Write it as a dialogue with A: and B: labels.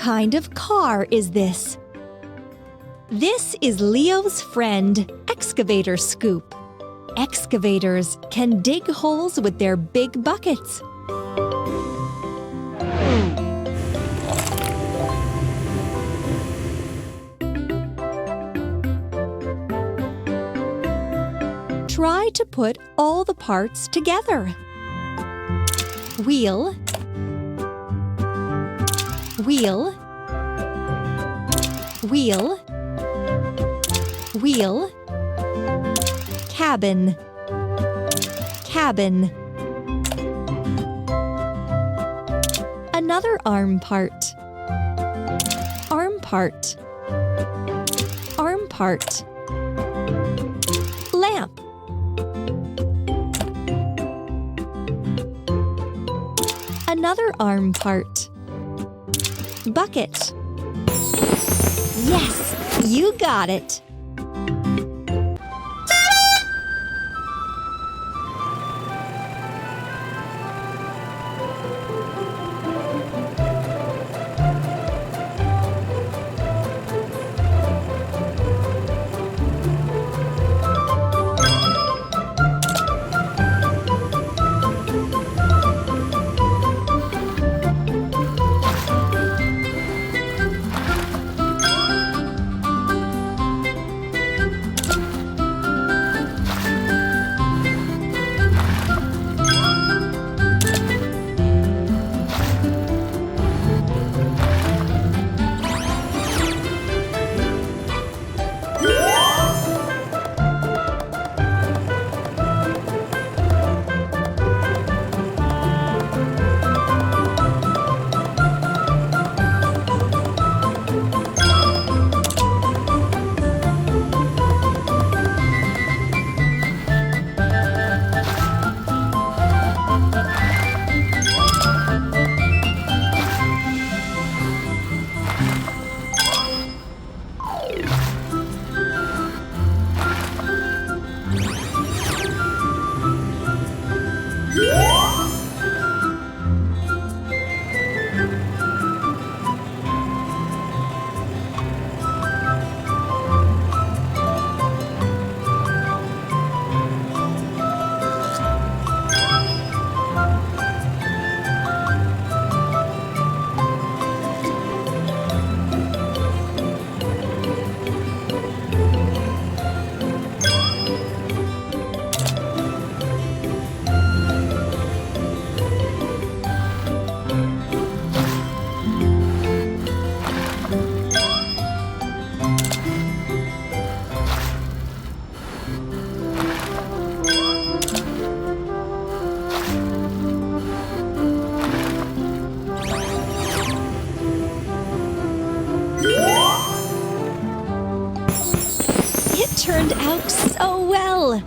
A: kind of car is this? This is Leo's friend, Excavator Scoop. Excavators can dig holes with their big buckets. Try to put all the parts together. Wheel, wheel, wheel, wheel, cabin, cabin. Another arm part, arm part, arm part. Lamp, another arm part. Bucket. Yes, you got it. It turned out so well.